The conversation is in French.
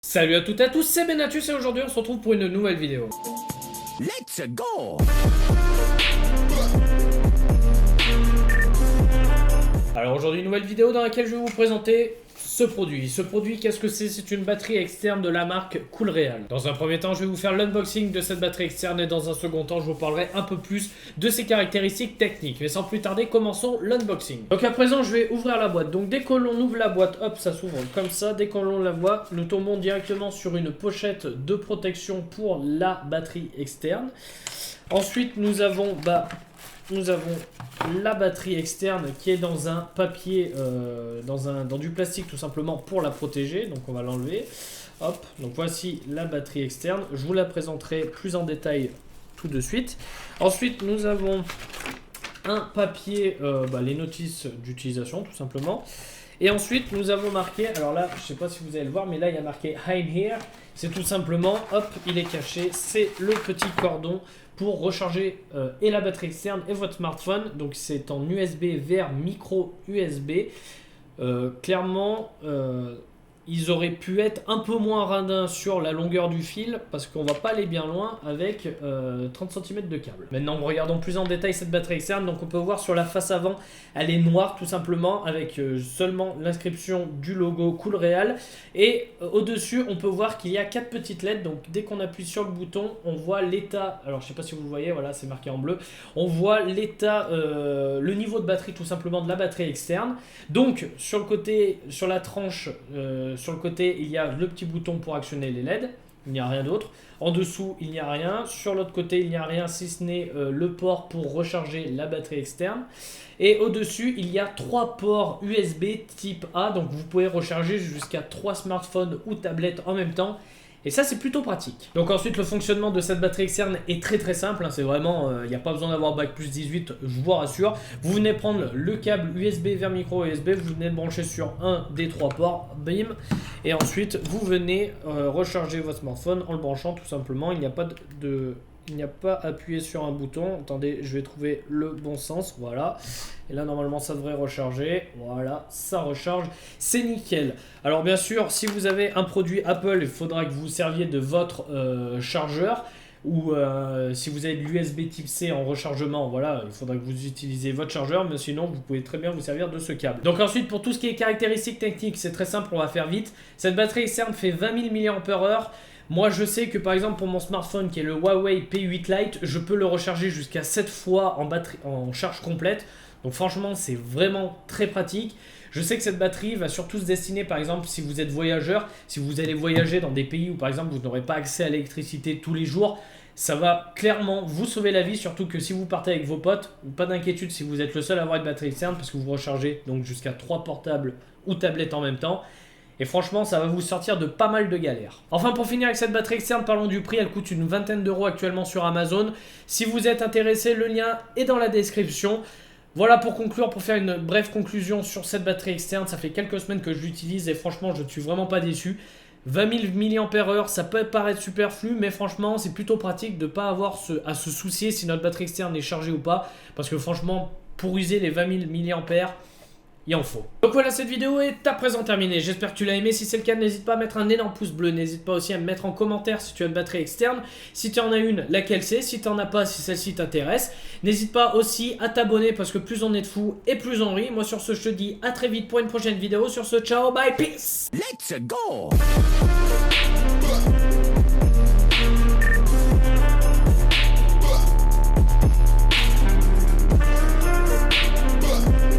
Salut à toutes et à tous, c'est Benatus et aujourd'hui on se retrouve pour une nouvelle vidéo. Let's go! Alors aujourd'hui, nouvelle vidéo dans laquelle je vais vous présenter ce produit. Ce produit, qu'est-ce que c'est? C'est une batterie externe de la marque Coolreal. Dans un premier temps, je vais vous faire l'unboxing de cette batterie externe et dans un second temps, je vous parlerai un peu plus de ses caractéristiques techniques. Mais sans plus tarder, commençons l'unboxing. Donc à présent, je vais ouvrir la boîte. Donc dès que l'on ouvre la boîte, hop, ça s'ouvre comme ça. Dès qu'on la voit, nous tombons directement sur une pochette de protection pour la batterie externe. Ensuite, nous avons la batterie externe qui est dans un papier, dans du plastique tout simplement pour la protéger. Donc on va l'enlever. Hop, donc voici la batterie externe. Je vous la présenterai plus en détail tout de suite. Ensuite, nous avons un papier, les notices d'utilisation tout simplement. Et ensuite, nous avons marqué, alors là, je ne sais pas si vous allez le voir, mais là, il y a marqué I'm here. C'est tout simplement, hop, il est caché, c'est le petit cordon pour recharger et la batterie externe et votre smartphone. Donc, c'est en USB vers micro USB. Clairement, ils auraient pu être un peu moins radins sur la longueur du fil parce qu'on va pas aller bien loin avec 30 cm de câble. Maintenant, regardons plus en détail cette batterie externe. Donc on peut voir sur la face avant, elle est noire tout simplement avec seulement l'inscription du logo Coolreal. Et au-dessus, on peut voir qu'il y a 4 petites LED. Donc dès qu'on appuie sur le bouton, on voit l'état. Alors je sais pas si vous le voyez, voilà, c'est marqué en bleu. On voit l'état, le niveau de batterie tout simplement de la batterie externe. Donc sur le côté, sur la tranche, sur le côté, il y a le petit bouton pour actionner les LED. Il n'y a rien d'autre. En dessous, il n'y a rien. Sur l'autre côté, il n'y a rien si ce n'est le port pour recharger la batterie externe. Et au-dessus, il y a 3 ports USB type A. Donc, vous pouvez recharger jusqu'à 3 smartphones ou tablettes en même temps. Et ça, c'est plutôt pratique. Donc ensuite, le fonctionnement de cette batterie externe est très simple. C'est vraiment, il n'y a pas besoin d'avoir bac plus 18, je vous rassure. Vous venez prendre le câble USB vers micro USB, vous venez le brancher sur un des 3 ports, bim. Et ensuite, vous venez recharger votre smartphone en le branchant tout simplement. Il n'y a pas appuyé sur un bouton. Attendez, je vais trouver le bon sens. Voilà. Et là, normalement, ça devrait recharger. Voilà, ça recharge. C'est nickel. Alors, bien sûr, si vous avez un produit Apple, il faudra que vous serviez de votre chargeur. Ou si vous avez de l'USB type C en rechargement, voilà, il faudra que vous utilisiez votre chargeur. Mais sinon, vous pouvez très bien vous servir de ce câble. Donc ensuite, pour tout ce qui est caractéristiques techniques, c'est très simple, on va faire vite. Cette batterie externe fait 20 000 mAh. Moi, je sais que par exemple pour mon smartphone qui est le Huawei P8 Lite, je peux le recharger jusqu'à 7 fois en charge complète. Donc franchement, c'est vraiment très pratique. Je sais que cette batterie va surtout se destiner par exemple si vous êtes voyageur, si vous allez voyager dans des pays où par exemple vous n'aurez pas accès à l'électricité tous les jours. Ça va clairement vous sauver la vie, surtout que si vous partez avec vos potes, pas d'inquiétude si vous êtes le seul à avoir une batterie externe parce que vous rechargez donc jusqu'à 3 portables ou tablettes en même temps. Et franchement, ça va vous sortir de pas mal de galères. Enfin, pour finir avec cette batterie externe, parlons du prix. Elle coûte une vingtaine d'euros actuellement sur Amazon. Si vous êtes intéressé, le lien est dans la description. Voilà pour conclure, pour faire une brève conclusion sur cette batterie externe. Ça fait quelques semaines que je l'utilise et franchement, je ne suis vraiment pas déçu. 20 000 mAh, ça peut paraître superflu, mais franchement, c'est plutôt pratique de ne pas avoir à se soucier si notre batterie externe est chargée ou pas. Parce que franchement, pour user les 20 000 mAh, il en faut. Donc voilà, cette vidéo est à présent terminée. J'espère que tu l'as aimé. Si c'est le cas, n'hésite pas à mettre un énorme pouce bleu. N'hésite pas aussi à me mettre en commentaire si tu as une batterie externe. Si tu en as une, laquelle c'est. Si tu n'en as pas, si celle-ci t'intéresse. N'hésite pas aussi à t'abonner parce que plus on est de fous et plus on rit. Moi sur ce, je te dis à très vite pour une prochaine vidéo. Sur ce, ciao, bye, peace. Let's go!